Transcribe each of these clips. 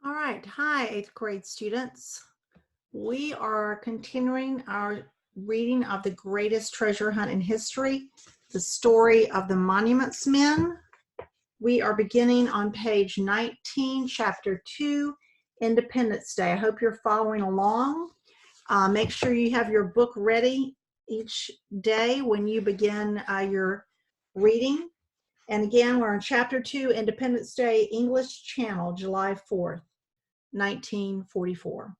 All right. Hi, 8th grade students. We are continuing our reading of the greatest treasure hunt in history, the story of the Monuments Men. We are beginning on page 19, chapter 2, Independence Day. I hope you're following along. Make sure you have your book ready each day when you begin your reading. And again, we're on chapter 2, Independence Day, English Channel, July 4th. 1944.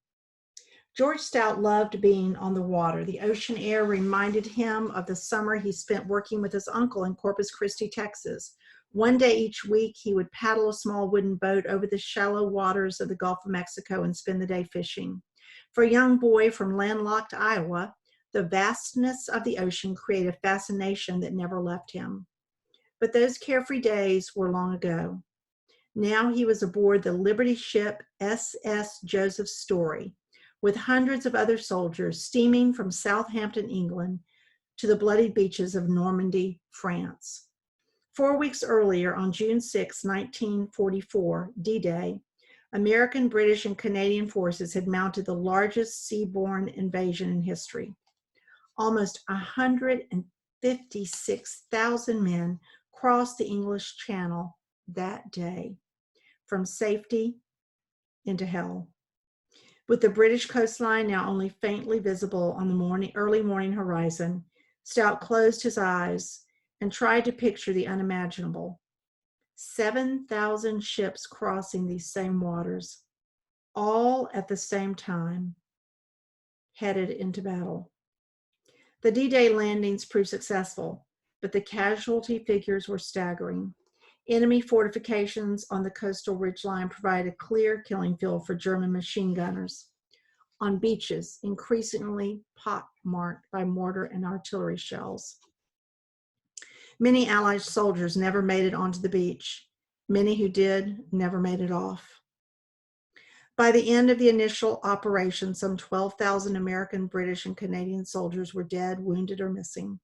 George Stout loved being on the water. The ocean air reminded him of the summer he spent working with his uncle in Corpus Christi, Texas. One day each week, he would paddle a small wooden boat over the shallow waters of the Gulf of Mexico and spend the day fishing. For a young boy from landlocked Iowa, the vastness of the ocean created a fascination that never left him. But those carefree days were long ago. Now he was aboard the Liberty ship SS Joseph Story, with hundreds of other soldiers steaming from Southampton, England, to the bloody beaches of Normandy, France. 4 weeks earlier, on June 6, 1944, D-Day, American, British, and Canadian forces had mounted the largest seaborne invasion in history. Almost 156,000 men crossed the English Channel that day, from safety into hell. With the British coastline now only faintly visible on the early morning horizon, Stout closed his eyes and tried to picture the unimaginable. 7,000 ships crossing these same waters, all at the same time, headed into battle. The D-Day landings proved successful, but the casualty figures were staggering. Enemy fortifications on the coastal ridgeline provided a clear killing field for German machine gunners. On beaches, increasingly pockmarked by mortar and artillery shells. Many Allied soldiers never made it onto the beach. Many who did never made it off. By the end of the initial operation, some 12,000 American, British, and Canadian soldiers were dead, wounded, or missing.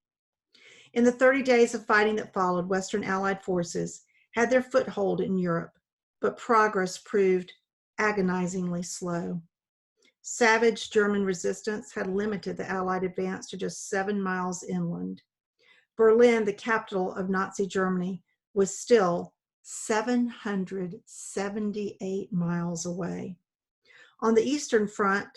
In the 30 days of fighting that followed, Western Allied forces had their foothold in Europe, but progress proved agonizingly slow. Savage German resistance had limited the Allied advance to just 7 miles inland. Berlin, the capital of Nazi Germany, was still 778 miles away. On the Eastern Front,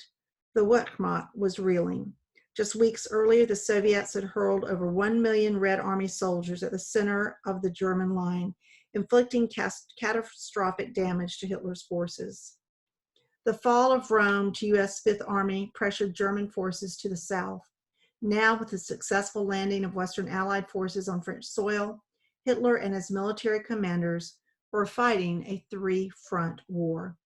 the Wehrmacht was reeling. Just weeks earlier, the Soviets had hurled over 1 million Red Army soldiers at the center of the German line, inflicting catastrophic damage to Hitler's forces. The fall of Rome to U.S. Fifth Army pressured German forces to the south. Now, with the successful landing of Western Allied forces on French soil, Hitler and his military commanders were fighting a three-front war.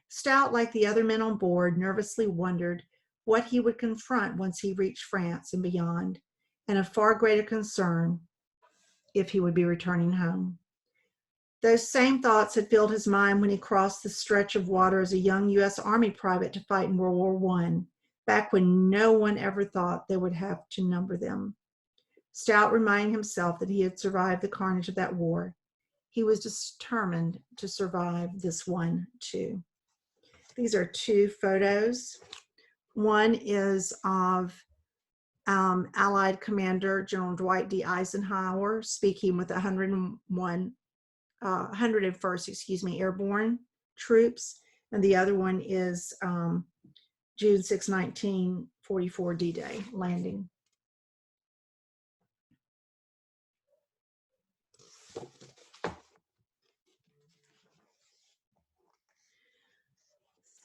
Stout, like the other men on board, nervously wondered what he would confront once he reached France and beyond, and a far greater concern if he would be returning home. Those same thoughts had filled his mind when he crossed the stretch of water as a young U.S. Army private to fight in World War I, back when no one ever thought they would have to number them. Stout reminded himself that he had survived the carnage of that war. He was determined to survive this one, too. These are two photos. One is of Allied Commander General Dwight D. Eisenhower speaking with 101st Airborne troops, and the other one is June 6, 1944 D-Day landing.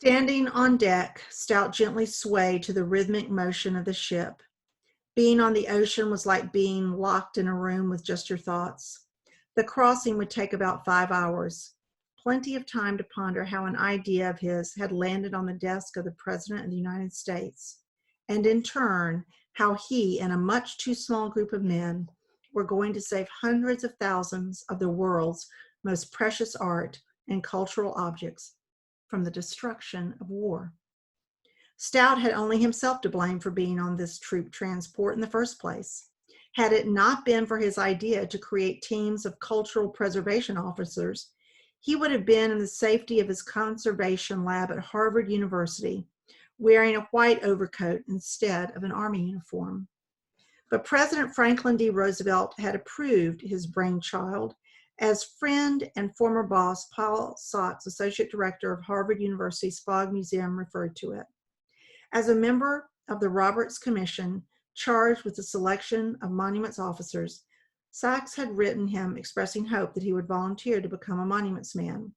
Standing on deck, Stout gently swayed to the rhythmic motion of the ship. Being on the ocean was like being locked in a room with just your thoughts. The crossing would take about 5 hours. Plenty of time to ponder how an idea of his had landed on the desk of the President of the United States, and in turn, how he and a much too small group of men were going to save hundreds of thousands of the world's most precious art and cultural objects from the destruction of war. Stout had only himself to blame for being on this troop transport in the first place. Had it not been for his idea to create teams of cultural preservation officers, he would have been in the safety of his conservation lab at Harvard University, wearing a white overcoat instead of an Army uniform. But President Franklin D. Roosevelt had approved his brainchild, as friend and former boss Paul Sachs, Associate Director of Harvard University's Fogg Museum, referred to it. As a member of the Roberts Commission charged with the selection of monuments officers, Sachs had written him expressing hope that he would volunteer to become a monuments man.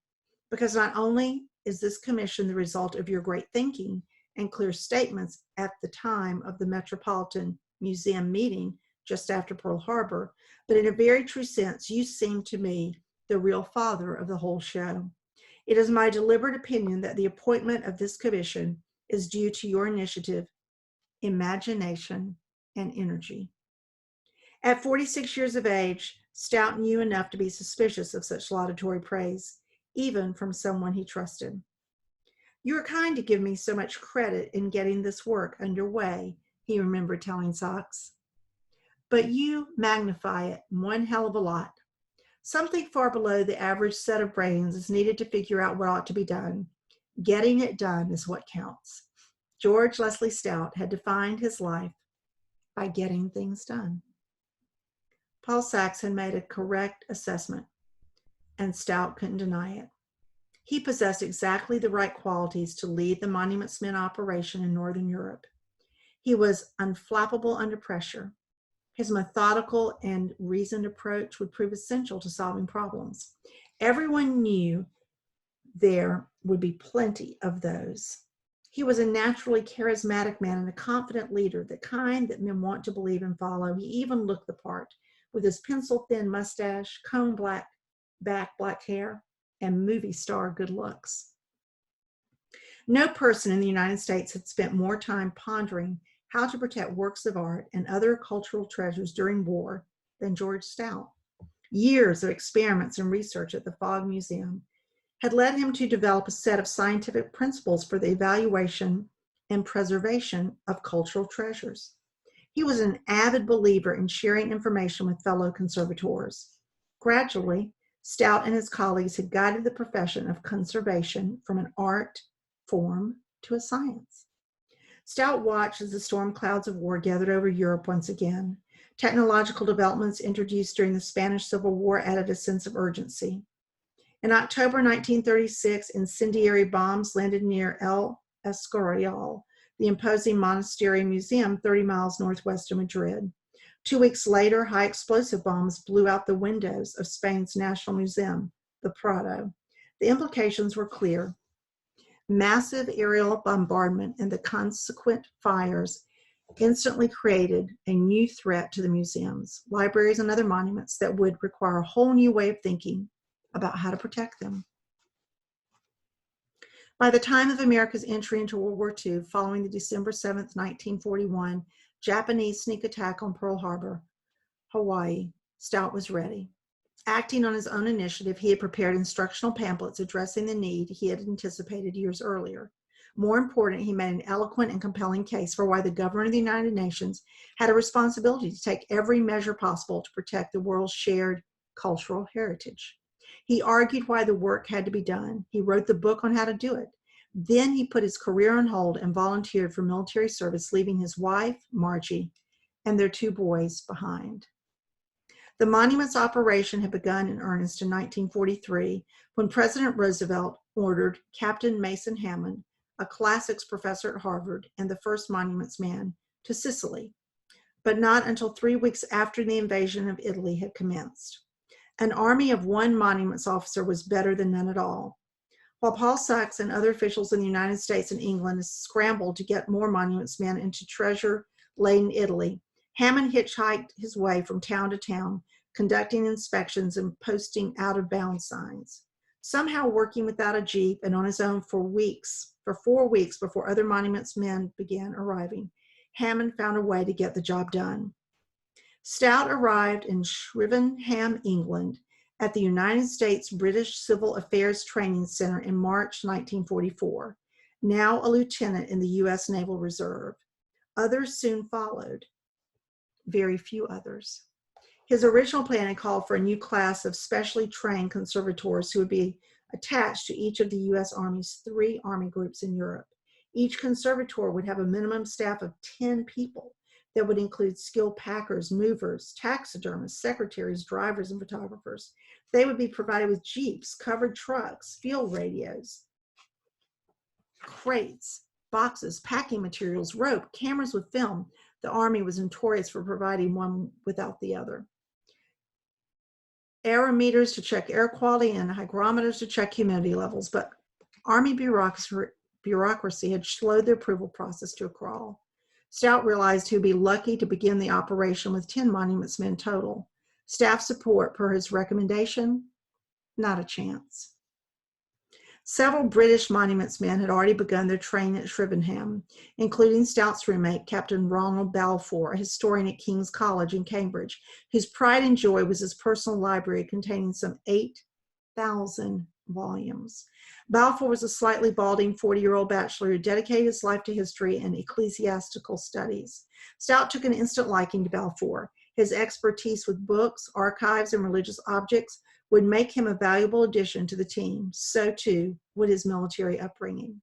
Because not only is this commission the result of your great thinking and clear statements at the time of the Metropolitan Museum meeting just after Pearl Harbor, but in a very true sense, you seem to me the real father of the whole show. It is my deliberate opinion that the appointment of this commission is due to your initiative, imagination, and energy. At 46 years of age, Stout knew enough to be suspicious of such laudatory praise, even from someone he trusted. You are kind to give me so much credit in getting this work underway, he remembered telling Sachs. But you magnify it one hell of a lot. Something far below the average set of brains is needed to figure out what ought to be done. Getting it done is what counts. George Leslie Stout had defined his life by getting things done. Paul Sachs had made a correct assessment, and Stout couldn't deny it. He possessed exactly the right qualities to lead the Monuments Men operation in Northern Europe. He was unflappable under pressure. His methodical and reasoned approach would prove essential to solving problems. Everyone knew there would be plenty of those. He was a naturally charismatic man and a confident leader, the kind that men want to believe and follow. He even looked the part, with his pencil-thin mustache, comb black hair, and movie star good looks. No person in the United States had spent more time pondering how to protect works of art and other cultural treasures during war than George Stout. Years of experiments and research at the Fogg Museum had led him to develop a set of scientific principles for the evaluation and preservation of cultural treasures. He was an avid believer in sharing information with fellow conservators. Gradually, Stout and his colleagues had guided the profession of conservation from an art form to a science. Stout watched as the storm clouds of war gathered over Europe once again. Technological developments introduced during the Spanish Civil War added a sense of urgency. In October 1936, incendiary bombs landed near El Escorial, the imposing monastery museum 30 miles northwest of Madrid. 2 weeks later, high explosive bombs blew out the windows of Spain's National Museum, the Prado. The implications were clear. Massive aerial bombardment and the consequent fires instantly created a new threat to the museums, libraries, and other monuments that would require a whole new way of thinking about how to protect them. By the time of America's entry into World War II, following the December 7th, 1941, Japanese sneak attack on Pearl Harbor, Hawaii, Stout was ready. Acting on his own initiative, he had prepared instructional pamphlets addressing the need he had anticipated years earlier. More important, he made an eloquent and compelling case for why the government of the United Nations had a responsibility to take every measure possible to protect the world's shared cultural heritage. He argued why the work had to be done. He wrote the book on how to do it. Then he put his career on hold and volunteered for military service, leaving his wife, Margie, and their 2 boys behind. The monuments operation had begun in earnest in 1943 when President Roosevelt ordered Captain Mason Hammond, a classics professor at Harvard and the first monuments man, to Sicily, but not until 3 weeks after the invasion of Italy had commenced. An army of 1 monuments officer was better than none at all. While Paul Sachs and other officials in the United States and England scrambled to get more monuments men into treasure-laden Italy, Hammond hitchhiked his way from town to town, conducting inspections and posting out-of-bounds signs. Somehow working without a jeep and on his own for 4 weeks before other monuments men began arriving, Hammond found a way to get the job done. Stout arrived in Shrivenham, England, at the United States British Civil Affairs Training Center in March 1944, now a lieutenant in the U.S. Naval Reserve. Others soon followed, very few others. His original plan had called for a new class of specially trained conservators who would be attached to each of the U.S. Army's 3 Army groups in Europe. Each conservator would have a minimum staff of 10 people that would include skilled packers, movers, taxidermists, secretaries, drivers, and photographers. They would be provided with jeeps, covered trucks, field radios, crates, boxes, packing materials, rope, cameras with film. The Army was notorious for providing one without the other. Aerometers to check air quality and hygrometers to check humidity levels, but Army bureaucracy had slowed the approval process to a crawl. Stout realized he would be lucky to begin the operation with 10 monuments men total. Staff support per his recommendation, not a chance. Several British monuments men had already begun their training at Shrivenham, including Stout's roommate, Captain Ronald Balfour, a historian at King's College in Cambridge, whose pride and joy was his personal library containing some 8,000 volumes. Balfour was a slightly balding 40-year-old bachelor who dedicated his life to history and ecclesiastical studies. Stout took an instant liking to Balfour. His expertise with books, archives, and religious objects would make him a valuable addition to the team. So too would his military upbringing.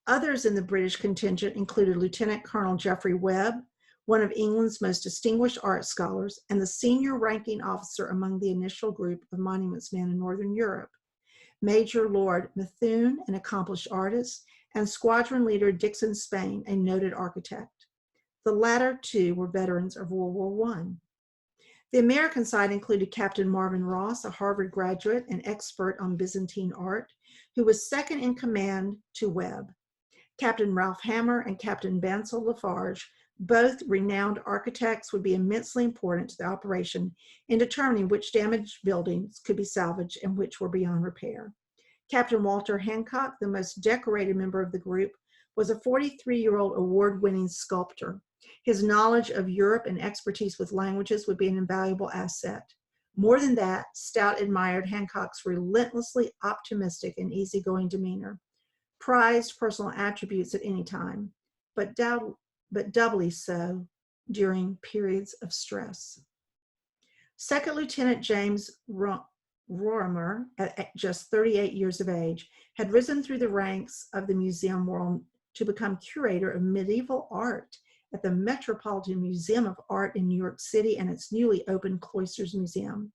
Others in the British contingent included Lieutenant Colonel Geoffrey Webb, one of England's most distinguished art scholars and the senior ranking officer among the initial group of monuments men in Northern Europe, Major Lord Methuen, an accomplished artist, and Squadron Leader Dixon Spain, a noted architect. The latter two were veterans of World War I. The American side included Captain Marvin Ross, a Harvard graduate and expert on Byzantine art, who was second in command to Webb. Captain Ralph Hammer and Captain Bancel Lafarge, both renowned architects, would be immensely important to the operation in determining which damaged buildings could be salvaged and which were beyond repair. Captain Walter Hancock, the most decorated member of the group, was a 43-year-old award-winning sculptor. His knowledge of Europe and expertise with languages would be an invaluable asset. More than that, Stout admired Hancock's relentlessly optimistic and easygoing demeanor, prized personal attributes at any time, but doubly so during periods of stress. Second Lieutenant James Rorimer, at just 38 years of age, had risen through the ranks of the museum world to become curator of medieval art at the Metropolitan Museum of Art in New York City and its newly opened Cloisters Museum.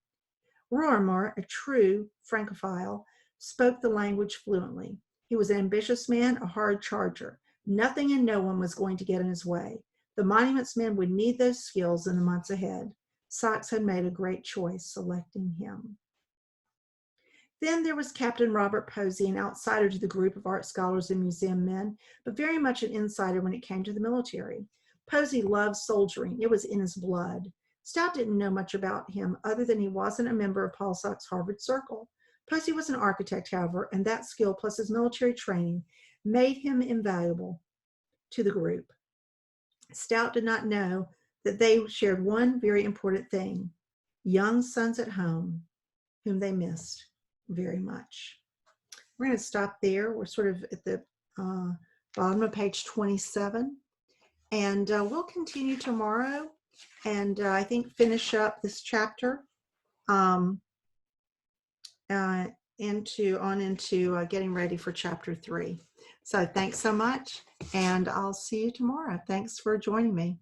Rorimer, a true Francophile, spoke the language fluently. He was an ambitious man, a hard charger. Nothing and no one was going to get in his way. The monuments men would need those skills in the months ahead. Sykes had made a great choice selecting him. Then there was Captain Robert Posey, an outsider to the group of art scholars and museum men, but very much an insider when it came to the military. Posey loved soldiering. It was in his blood. Stout didn't know much about him other than he wasn't a member of Paul Sykes' Harvard Circle. Posey was an architect, however, and that skill plus his military training made him invaluable to the group. Stout did not know that they shared one very important thing: young sons at home whom they missed very much. We're going to stop there. We're sort of at the bottom of page 27, and we'll continue tomorrow and I think finish up this chapter into getting ready for chapter 3. So thanks so much, and I'll see you tomorrow. Thanks for joining me.